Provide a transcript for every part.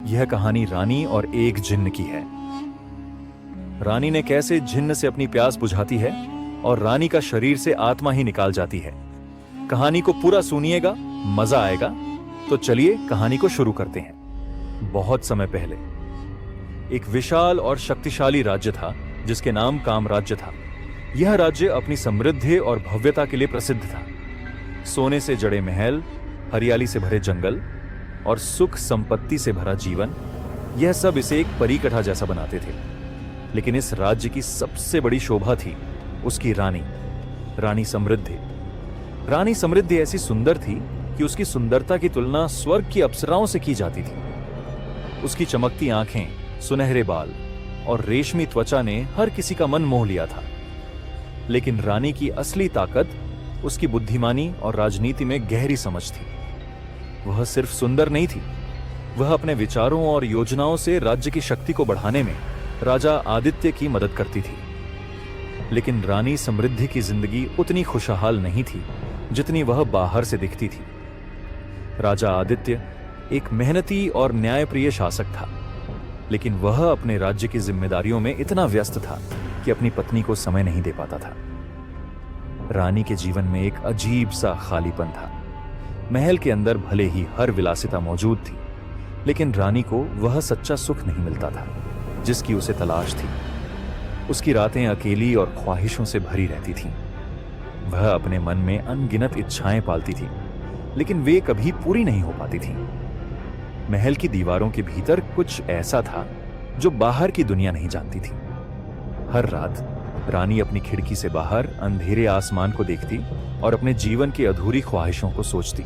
यह कहानी रानी और एक जिन्न की है। रानी ने कैसे जिन्न से अपनी प्यास बुझाती है और रानी का शरीर से आत्मा ही निकाल जाती है। कहानी को पूरा सुनिएगा, मजा आएगा। तो चलिए कहानी को शुरू करते हैं। बहुत समय पहले एक विशाल और शक्तिशाली राज्य था जिसके नाम कामराज्य था। यह राज्य अपनी समृद्धि और भव्यता के लिए प्रसिद्ध था। सोने से जड़े महल, हरियाली से भरे जंगल और सुख संपत्ति से भरा जीवन, यह सब इसे एक परीकथा जैसा बनाते थे। लेकिन इस राज्य की सबसे बड़ी शोभा थी उसकी रानी, रानी समृद्धि। रानी समृद्धि ऐसी सुंदर थी कि उसकी सुंदरता की तुलना स्वर्ग की अप्सराओं से की जाती थी। उसकी चमकती आंखें, सुनहरे बाल और रेशमी त्वचा ने हर किसी का मन मोह लिया था। लेकिन रानी की असली ताकत उसकी बुद्धिमानी और राजनीति में गहरी समझ थी। वह सिर्फ सुंदर नहीं थी, वह अपने विचारों और योजनाओं से राज्य की शक्ति को बढ़ाने में राजा आदित्य की मदद करती थी। लेकिन रानी समृद्धि की जिंदगी उतनी खुशहाल नहीं थी जितनी वह बाहर से दिखती थी। राजा आदित्य एक मेहनती और न्यायप्रिय शासक था, लेकिन वह अपने राज्य की जिम्मेदारियों में इतना व्यस्त था कि अपनी पत्नी को समय नहीं दे पाता था। रानी के जीवन में एक अजीब सा खालीपन था। महल के अंदर भले ही हर विलासिता मौजूद थी, लेकिन रानी को वह सच्चा सुख नहीं मिलता था जिसकी उसे तलाश थी। उसकी रातें अकेली और ख्वाहिशों से भरी रहती थीं। वह अपने मन में अनगिनत इच्छाएं पालती थी, लेकिन वे कभी पूरी नहीं हो पाती थीं। महल की दीवारों के भीतर कुछ ऐसा था जो बाहर की दुनिया नहीं जानती थी। हर रात रानी अपनी खिड़की से बाहर अंधेरे आसमान को देखती और अपने जीवन की अधूरी ख्वाहिशों को सोचती।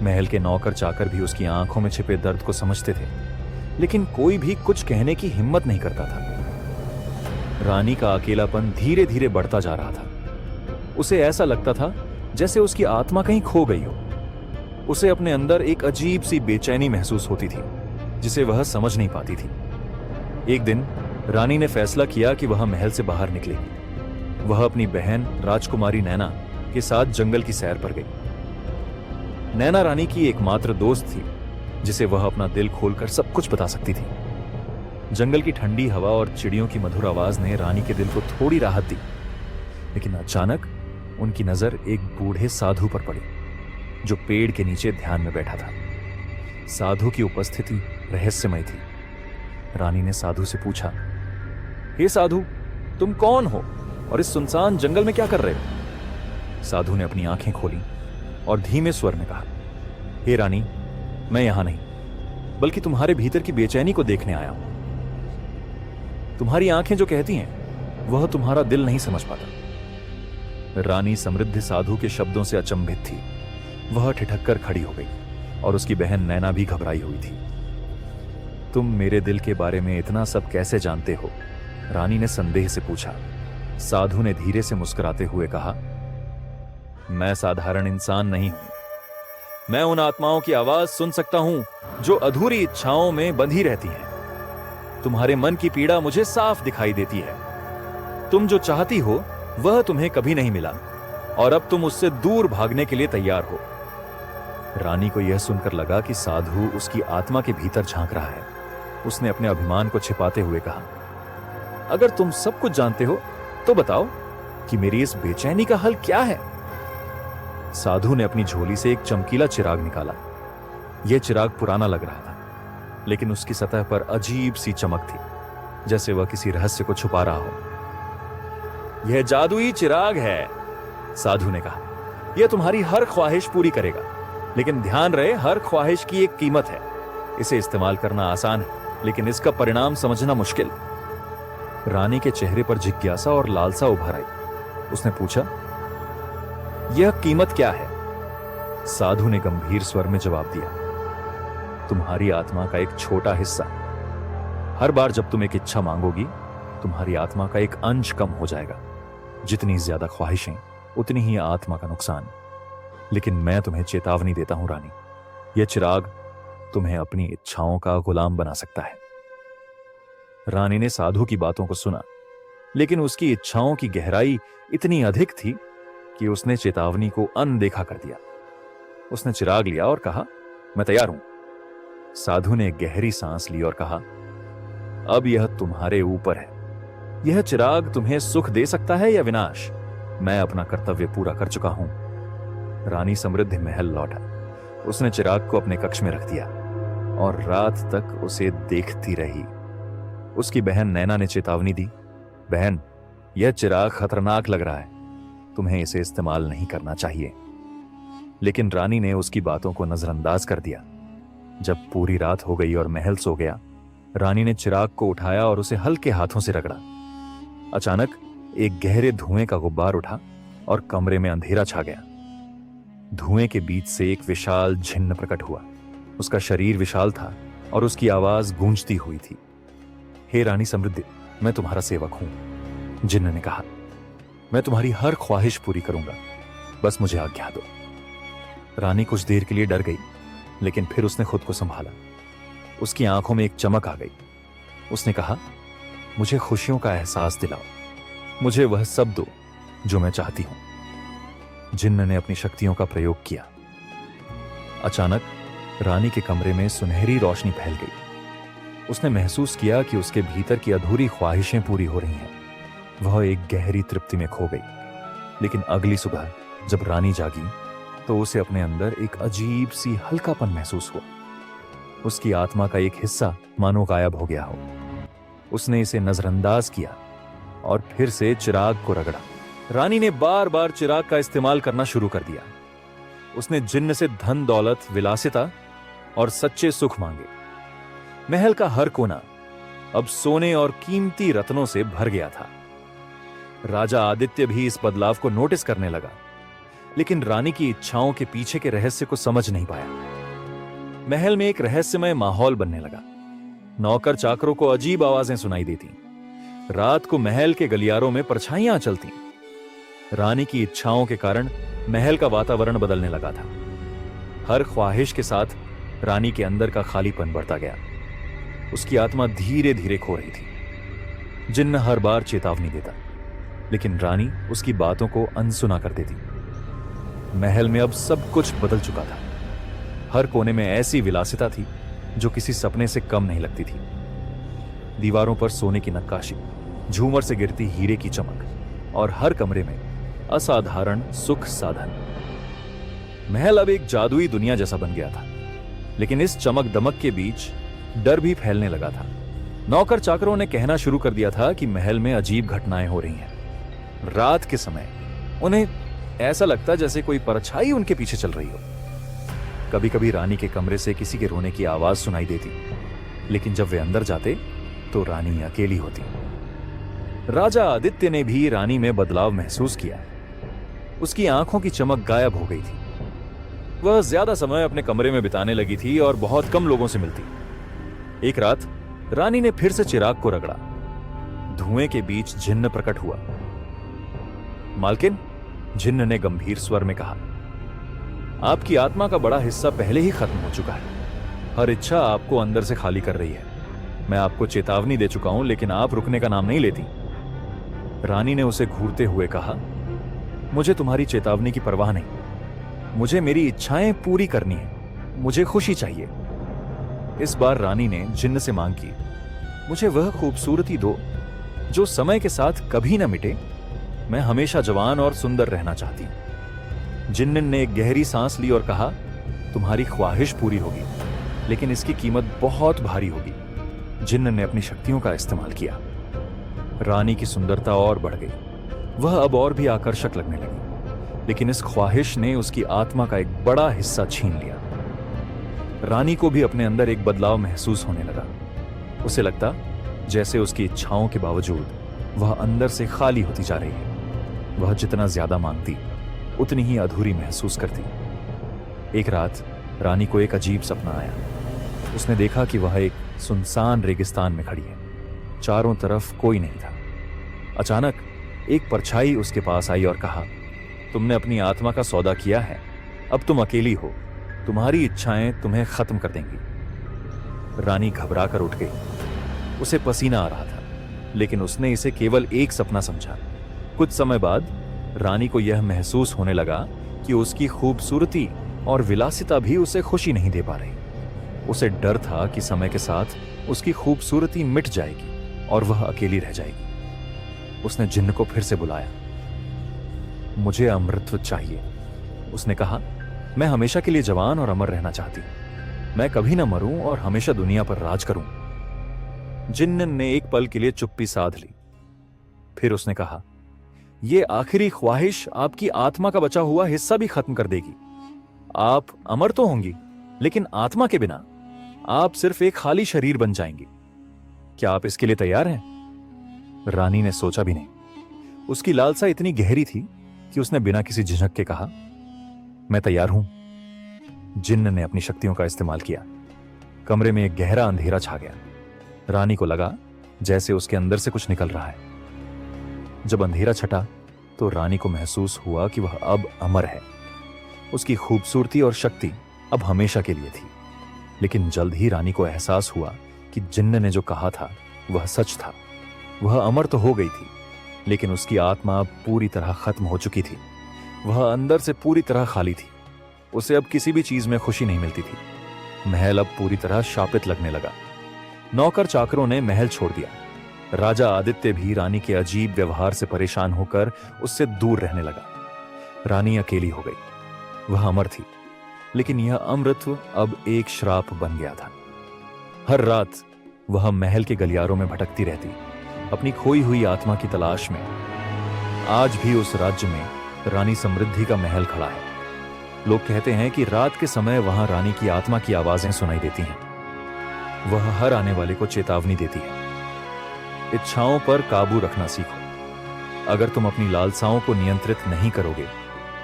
महल के नौकर चाकर भी उसकी आंखों में छिपे दर्द को समझते थे, लेकिन कोई भी कुछ कहने की हिम्मत नहीं करता था। रानी का अकेलापन धीरे धीरे बढ़ता जा रहा था। उसे ऐसा लगता था जैसे उसकी आत्मा कहीं खो गई हो। उसे अपने अंदर एक अजीब सी बेचैनी महसूस होती थी जिसे वह समझ नहीं पाती थी। एक दिन रानी ने फैसला किया कि वह महल से बाहर निकलेगी। वह अपनी बहन राजकुमारी नैना के साथ जंगल की सैर पर गई। नैना रानी की एकमात्र दोस्त थी जिसे वह अपना दिल खोलकर सब कुछ बता सकती थी। जंगल की ठंडी हवा और चिड़ियों की मधुर आवाज ने रानी के दिल को थोड़ी राहत दी। लेकिन अचानक उनकी नजर एक बूढ़े साधु पर पड़ी जो पेड़ के नीचे ध्यान में बैठा था। साधु की उपस्थिति रहस्यमय थी। रानी ने साधु से पूछा, हे साधु, तुम कौन हो और इस सुनसान जंगल में क्या कर रहे हो? साधु ने अपनी आंखें खोली और धीमे स्वर में कहा, हे रानी, मैं यहां नहीं बल्कि तुम्हारे भीतर की बेचैनी को देखने आया हूं। तुम्हारी आंखें जो कहती हैं वह तुम्हारा दिल नहीं समझ पाता। रानी समृद्धि साधु के शब्दों से अचंभित थी। वह ठिठक कर खड़ी हो गई और उसकी बहन नैना भी घबराई हुई थी। तुम मेरे दिल के बारे में इतना सब कैसे जानते हो? रानी ने संदेह से पूछा। साधु ने धीरे से मुस्कुराते हुए कहा, मैं साधारण इंसान नहीं हूं। मैं उन आत्माओं की आवाज सुन सकता हूं जो अधूरी इच्छाओं में बंधी रहती हैं। तुम्हारे मन की पीड़ा मुझे साफ दिखाई देती है। तुम जो चाहती हो वह तुम्हें कभी नहीं मिला और अब तुम उससे दूर भागने के लिए तैयार हो। रानी को यह सुनकर लगा कि साधु उसकी आत्मा के भीतर झांक रहा है। उसने अपने अभिमान को छिपाते हुए कहा, अगर तुम सब कुछ जानते हो तो बताओ कि मेरी इस बेचैनी का हल क्या है? साधु ने अपनी झोली से एक चमकीला चिराग निकाला। यह चिराग पुराना लग रहा था, लेकिन उसकी सतह पर अजीब सी चमक थी, जैसे वह किसी रहस्य को छुपा रहा हो। यह जादुई चिराग है, साधु ने कहा। यह तुम्हारी हर ख्वाहिश पूरी करेगा, लेकिन ध्यान रहे, हर ख्वाहिश की एक कीमत है। इसे इस्तेमाल करना आसान है, लेकिन इसका परिणाम समझना मुश्किल। रानी के चेहरे पर जिज्ञासा और लालसा उभर आई। उसने पूछा, यह कीमत क्या है? साधु ने गंभीर स्वर में जवाब दिया, तुम्हारी आत्मा का एक छोटा हिस्सा। हर बार जब तुम एक इच्छा मांगोगी, तुम्हारी आत्मा का एक अंश कम हो जाएगा। जितनी ज्यादा ख्वाहिशें, उतनी ही आत्मा का नुकसान। लेकिन मैं तुम्हें चेतावनी देता हूं रानी, यह चिराग तुम्हें अपनी इच्छाओं का गुलाम बना सकता है। रानी ने साधु की बातों को सुना, लेकिन उसकी इच्छाओं की गहराई इतनी अधिक थी कि उसने चेतावनी को अनदेखा कर दिया। उसने चिराग लिया और कहा, मैं तैयार हूं। साधु ने गहरी सांस ली और कहा, अब यह तुम्हारे ऊपर है। यह चिराग तुम्हें सुख दे सकता है या विनाश। मैं अपना कर्तव्य पूरा कर चुका हूं। रानी समृद्धि महल लौटा। उसने चिराग को अपने कक्ष में रख दिया और रात तक उसे देखती रही। उसकी बहन नैना ने चेतावनी दी, बहन, यह चिराग खतरनाक लग रहा है, तुम्हें इसे इस्तेमाल नहीं करना चाहिए। लेकिन रानी ने उसकी बातों को नजरअंदाज कर दिया। जब पूरी रात हो गई और महल सो गया, रानी ने चिराग को उठाया और उसे हल्के हाथों से रगड़ा। अचानक एक गहरे धुएं का गुब्बार उठा और कमरे में अंधेरा छा गया। धुएं के बीच से एक विशाल जिन्न प्रकट हुआ। उसका शरीर विशाल था और उसकी आवाज गूंजती हुई थी। हे रानी समृद्धि, मैं तुम्हारा सेवक हूं। जिन्न ने कहा, मैं तुम्हारी हर ख्वाहिश पूरी करूंगा, बस मुझे आज्ञा दो। रानी कुछ देर के लिए डर गई, लेकिन फिर उसने खुद को संभाला। उसकी आंखों में एक चमक आ गई। उसने कहा, मुझे खुशियों का एहसास दिलाओ, मुझे वह सब दो जो मैं चाहती हूं। जिन्न ने अपनी शक्तियों का प्रयोग किया। अचानक रानी के कमरे में सुनहरी रोशनी फैल गई। उसने महसूस किया कि उसके भीतर की अधूरी ख्वाहिशें पूरी हो रही हैं। वह एक गहरी तृप्ति में खो गई। लेकिन अगली सुबह जब रानी जागी तो उसे अपने अंदर एक अजीब सी हल्कापन महसूस हुआ। उसकी आत्मा का एक हिस्सा मानो गायब हो गया हो। उसने इसे नजरअंदाज किया और फिर से चिराग को रगड़ा। रानी ने बार बार चिराग का इस्तेमाल करना शुरू कर दिया। उसने जिन्न से धन दौलत, विलासिता और सच्चे सुख मांगे। महल का हर कोना अब सोने और कीमती रत्नों से भर गया था। राजा आदित्य भी इस बदलाव को नोटिस करने लगा, लेकिन रानी की इच्छाओं के पीछे के रहस्य को समझ नहीं पाया। महल में एक रहस्यमय माहौल बनने लगा। नौकर चाकरों को अजीब आवाजें सुनाई देती। रात को महल के गलियारों में परछाइयां चलती। रानी की इच्छाओं के कारण महल का वातावरण बदलने लगा था। हर ख्वाहिश के साथ रानी के अंदर का खालीपन बढ़ता गया। उसकी आत्मा धीरे धीरे खो रही थी। जिन्न हर बार चेतावनी देता, लेकिन रानी उसकी बातों को अनसुना कर देती। महल में अब सब कुछ बदल चुका था। हर कोने में ऐसी विलासिता थी जो किसी सपने से कम नहीं लगती थी। दीवारों पर सोने की नक्काशी, झूमर से गिरती हीरे की चमक और हर कमरे में असाधारण सुख साधन। महल अब एक जादुई दुनिया जैसा बन गया था। लेकिन इस चमक दमक के बीच डर भी फैलने लगा था। नौकर चाकरों ने कहना शुरू कर दिया था कि महल में अजीब घटनाएं हो रही हैं। रात के समय उन्हें ऐसा लगता जैसे कोई परछाई उनके पीछे चल रही हो। कभी कभी रानी के कमरे से किसी के रोने की आवाज सुनाई देती, लेकिन जब वे अंदर जाते तो रानी अकेली होती। राजा आदित्य ने भी रानी में बदलाव महसूस किया। उसकी आंखों की चमक गायब हो गई थी। वह ज्यादा समय अपने कमरे में बिताने लगी थी और बहुत कम लोगों से मिलती। एक रात रानी ने फिर से चिराग को रगड़ा। धुएं के बीच जिन्न प्रकट हुआ। मालकिन, जिन्न ने गंभीर स्वर में कहा, आपकी आत्मा का बड़ा हिस्सा पहले ही खत्म हो चुका है। हर इच्छा आपको अंदर से खाली कर रही है। मैं आपको चेतावनी दे चुका हूं, लेकिन आप रुकने का नाम नहीं लेती। रानी ने उसे घूरते हुए कहा, मुझे तुम्हारी चेतावनी की परवाह नहीं। मुझे मेरी इच्छाएं पूरी करनी है। मुझे खुशी चाहिए। इस बार रानी ने जिन्न से मांग की, मुझे वह खूबसूरती दो जो समय के साथ कभी न मिटे। मैं हमेशा जवान और सुंदर रहना चाहती हूं। जिन्न ने एक गहरी सांस ली और कहा, तुम्हारी ख्वाहिश पूरी होगी, लेकिन इसकी कीमत बहुत भारी होगी। जिन्न ने अपनी शक्तियों का इस्तेमाल किया। रानी की सुंदरता और बढ़ गई। वह अब और भी आकर्षक लगने लगी, लेकिन इस ख्वाहिश ने उसकी आत्मा का एक बड़ा हिस्सा छीन लिया। रानी को भी अपने अंदर एक बदलाव महसूस होने लगा। उसे लगता जैसे उसकी इच्छाओं के बावजूद वह अंदर से खाली होती जा रही है। वह जितना ज्यादा मांगती उतनी ही अधूरी महसूस करती। एक रात रानी को एक अजीब सपना आया। उसने देखा कि वह एक सुनसान रेगिस्तान में खड़ी है। चारों तरफ कोई नहीं था। अचानक एक परछाई उसके पास आई और कहा, तुमने अपनी आत्मा का सौदा किया है। अब तुम अकेली हो। तुम्हारी इच्छाएं तुम्हें खत्म कर देंगी। रानी घबरा कर उठ गई। उसे पसीना आ रहा था, लेकिन उसने इसे केवल एक सपना समझा। कुछ समय बाद रानी को यह महसूस होने लगा कि उसकी खूबसूरती और विलासिता भी उसे खुशी नहीं दे पा रही। उसे डर था कि समय के साथ उसकी खूबसूरती मिट जाएगी और वह अकेली रह जाएगी। उसने जिन्न को फिर से बुलाया। मुझे अमृतत्व चाहिए, उसने कहा। मैं हमेशा के लिए जवान और अमर रहना चाहती। मैं कभी ना मरूं और हमेशा दुनिया पर राज करूं। जिन्न ने एक पल के लिए चुप्पी साध ली। फिर उसने कहा, यह आखिरी ख्वाहिश आपकी आत्मा का बचा हुआ हिस्सा भी खत्म कर देगी। आप अमर तो होंगी, लेकिन आत्मा के बिना आप सिर्फ एक खाली शरीर बन जाएंगी। क्या आप इसके लिए तैयार हैं? रानी ने सोचा भी नहीं। उसकी लालसा इतनी गहरी थी कि उसने बिना किसी झिझक के कहा, मैं तैयार हूं। जिन्न ने अपनी शक्तियों का इस्तेमाल किया। कमरे में एक गहरा अंधेरा छा गया। रानी को लगा जैसे उसके अंदर से कुछ निकल रहा है। जब अंधेरा छटा तो रानी को महसूस हुआ कि वह अब अमर है। उसकी खूबसूरती और शक्ति अब हमेशा के लिए थी। लेकिन जल्द ही रानी को एहसास हुआ कि जिन्न ने जो कहा था वह सच था। वह अमर तो हो गई थी, लेकिन उसकी आत्मा अब पूरी तरह खत्म हो चुकी थी। वह अंदर से पूरी तरह खाली थी। उसे अब किसी भी चीज में खुशी नहीं मिलती थी। महल अब पूरी तरह शापित लगने लगा। नौकर चाकरों ने महल छोड़ दिया। राजा आदित्य भी रानी के अजीब व्यवहार से परेशान होकर उससे दूर रहने लगा। रानी अकेली हो गई। वह अमर थी, लेकिन यह अमृतत्व अब एक श्राप बन गया था। हर रात वह महल के गलियारों में भटकती रहती, अपनी खोई हुई आत्मा की तलाश में। आज भी उस राज्य में रानी समृद्धि का महल खड़ा है। लोग कहते हैं कि रात के समय वहां रानी की आत्मा की आवाजें सुनाई देती हैं। वह हर आने वाले को चेतावनी देती है, इच्छाओं पर काबू रखना सीखो। अगर तुम अपनी लालसाओं को नियंत्रित नहीं करोगे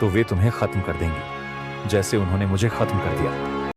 तो वे तुम्हें खत्म कर देंगी, जैसे उन्होंने मुझे खत्म कर दिया।